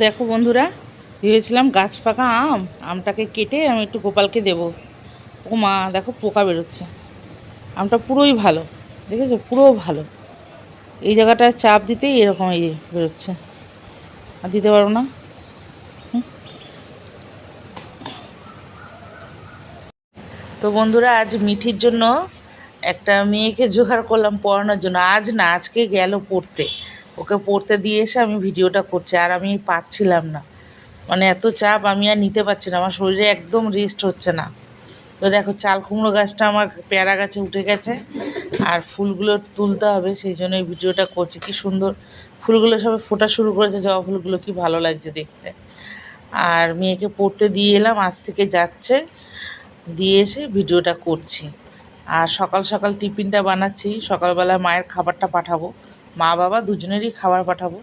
দেখো বন্ধুরা, ভেবেছিলাম গাছ পাকা আমটাকে কেটে আমি একটু গোপালকে দেবো। ও মা, দেখো পোকা বেরোচ্ছে। আমটা পুরোই ভালো, দেখেছো, পুরো ভালো। এই জায়গাটায় চাপ দিতেই এরকম এই বেরোচ্ছে, আর দিতে পারবো না। তো বন্ধুরা, আজ মিঠির জন্য একটা মেয়েকে জোগাড় করলাম পড়ানোর জন্য। আজ না, আজকে গেল পড়তে। ওকে পড়তে দিয়ে এসে আমি ভিডিওটা করছি, আর আমি পাচ্ছিলাম না, মানে এত চাপ আমি আর নিতে পারছি না, আমার শরীরে একদম রেস্ট হচ্ছে না। তো দেখো, চাল কুমড়ো গাছটা আমার পেয়ারা গাছে উঠে গেছে, আর ফুলগুলো তুলতে হবে, সেই জন্য এই ভিডিওটা করছি। কি সুন্দর ফুলগুলো সবে ফোটা শুরু করেছে, জবা ফুলগুলো কি ভালো লাগছে দেখতে। আর মেয়েকে পড়তে দিয়ে এলাম, আজ থেকে যাচ্ছে, দিয়ে এসে ভিডিওটা করছি। আর সকাল সকাল টিফিনটা বানাচ্ছি, সকালবেলা মায়ের খাবারটা পাঠাবো, মা বাবা দুজনেরই খাবার পাঠাবো।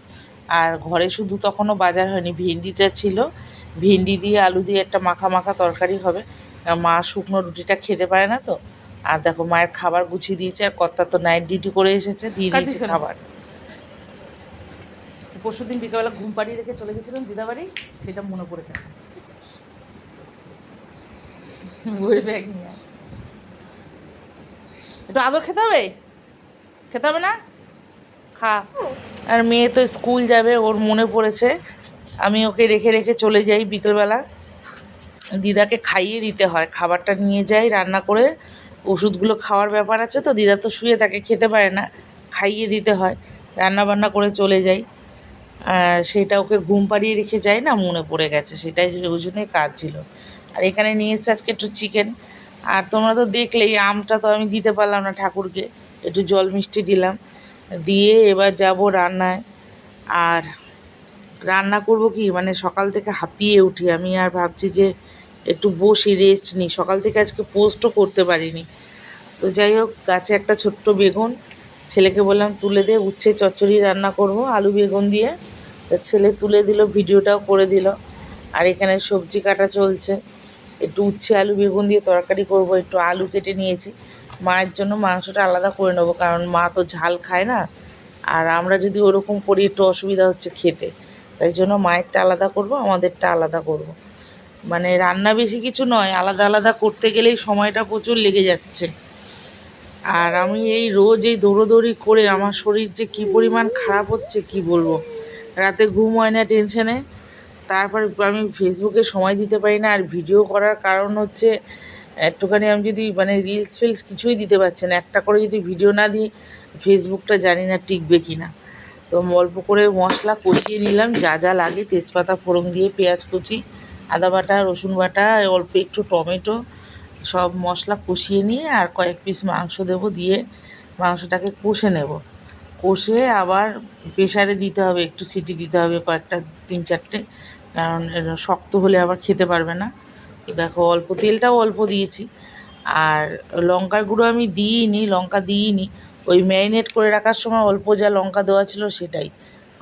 আর ঘরে শুধু তখনও বাজার হয়নি, ভেন্ডিটা ছিল, ভেন্ডি দিয়ে আলু দিয়ে একটা মাখা মাখা তরকারি হবে, কারণ মা শুকনো রুটিটা খেতে পারে না তো। আর দেখো, মায়ের খাবার গুছিয়ে দিয়েছে, আর কর্তা তো নাইট ডিউটি করে এসেছে, দিয়ে দিয়েছে খাবার। পরশু দিন বিকেলবেলা ঘুম পাড়িয়ে রেখে চলে গেছিলাম দিদাবাড়ি, সেটা মনে পড়েছে। বই ব্যাগ নিয়ে একটু আদর খেতে হবে, খেতে হবে না, খা। আর মেয়ে তো স্কুল যাবে, ওর মনে পড়েছে আমি ওকে রেখে রেখে চলে যাই বিকেলবেলা। দিদাকে খাইয়ে দিতে হয়, খাবারটা নিয়ে যাই রান্না করে, ওষুধগুলো খাওয়ার ব্যাপার আছে তো, দিদা তো শুয়ে থাকে, খেতে পারে না, খাইয়ে দিতে হয়, রান্না বান্না করে চলে যাই। সেটা ওকে ঘুম পাড়িয়ে রেখে যাই না, মনে পড়ে গেছে, সেটাই ওই জন্যই কাজ ছিল। আর এখানে নিয়ে এসছে আজকে একটু চিকেন। আর তোমরা তো দেখলেই, আমটা তো আমি দিতে পারলাম না ঠাকুরকে, একটু জল মিষ্টি দিলাম, দিয়ে এবার যাব রান্নায়। আর রান্না করব কি, মানে সকাল থেকে হাঁপিয়ে উঠি আমি, আর ভাবছি যে একটু বসি, রেস্ট নিই। সকাল থেকে আজকে পোস্টও করতে পারিনি। তো যাই হোক, গাছে একটা ছোট্ট বেগুন, ছেলেকে বললাম তুলে দে, উচ্ছে চচ্চড়ি রান্না করব আলু বেগুন দিয়ে। তা ছেলে তুলে দিল, ভিডিওটাও করে দিল। আর এখানে সবজি কাটা চলছে, একটু উচ্ছে আলু বেগুন দিয়ে তরকারি করব, একটু আলু কেটে নিয়েছি। মায়ের জন্য মাংসটা আলাদা করে নেবো, কারণ মা তো ঝাল খায় না, আর আমরা যদি ওরকম করি একটু অসুবিধা হচ্ছে খেতে, তাই জন্য মায়েরটা আলাদা করব, আমাদেরটা আলাদা করব। মানে রান্না বেশি কিছু নয়, আলাদা আলাদা করতে গেলেই সময়টা প্রচুর লেগে যাচ্ছে। আর আমি এই রোজ এই দৌড়োদৌড়ি করে আমার শরীর যে কী পরিমাণ খারাপ হচ্ছে কি বলবো। রাতে ঘুম হয় না টেনশনে, তারপর আমি ফেসবুকে সময় দিতে পারি না। আর ভিডিও করার কারণ হচ্ছে, একটুখানি আমি যদি মানে রিলস ফিলস কিছুই দিতে পারছি না, একটা করে যদি ভিডিও না দিই, ফেসবুকটা জানি না টিকবে কি না। তো অল্প করে মশলা কষিয়ে নিলাম, যা যা লাগে, তেজপাতা ফোড়ন দিয়ে, পেঁয়াজ কুচি, আদা বাটা, রসুন বাটা, অল্প একটু টমেটো, সব মশলা কষিয়ে নিয়ে আর কয়েক পিস মাংস দেবো, দিয়ে মাংসটাকে কষে নেব। কষে আবার প্রেশারে দিতে হবে, একটু সিটি দিতে হবে কয়েকটা, 3-4টে, কারণ শক্ত হলে আবার খেতে পারবে না। তো দেখো, অল্প তেলটাও অল্প দিয়েছি। আর লঙ্কার গুঁড়ো আমি দিইনি, লঙ্কা দিইনি, ওই ম্যারিনেট করে রাখার সময় অল্প যা লঙ্কা দেওয়া ছিল সেটাই,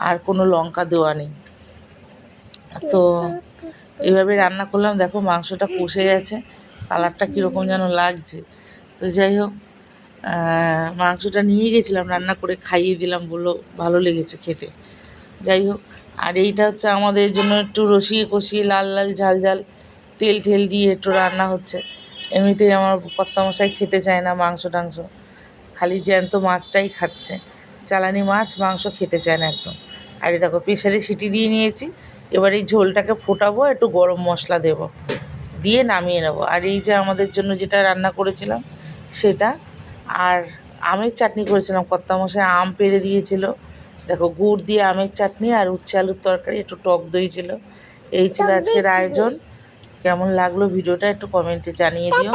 আর কোনো লঙ্কা দেওয়া নেই। তো এইভাবে রান্না করলাম, দেখো মাংসটা কষে গেছে, কালারটা কীরকম যেন লাগছে। তো যাই হোক, মাংসটা নিয়ে গেছিলাম, রান্না করে খাইয়ে দিলাম, বললো ভালো লেগেছে খেতে। যাই হোক, আর এইটা হচ্ছে আমাদের জন্য একটু রসিয়ে কষিয়ে লাল লাল ঝাল ঝাল তেল ঠেল দিয়ে একটু রান্না হচ্ছে। এমনিতেই আমার কর্তামশাই খেতে চায় না মাংস টাংস, খালি জ্যান্ত মাছটাই খাচ্ছে, চালানি মাছ মাংস খেতে চায় না একদম। আর এই দেখো, প্রেশারে সিটি দিয়ে নিয়েছি, এবার এই ঝোলটাকে ফোটাবো, একটু গরম মশলা দেব, দিয়ে নামিয়ে নেবো। আর এই যে আমাদের জন্য যেটা রান্না করেছিলাম সেটা, আর আমের চাটনি করেছিলাম, কর্তামশাই আম পেড়ে দিয়েছিল, দেখো গুড় দিয়ে আমের চাটনি, আর উচ্ছে আলুর তরকারি, একটু টক দই ছিল। এই ছিল আজকের আয়োজন। কেমন লাগলো ভিডিওটা একটু কমেন্টে জানিয়ে দিও।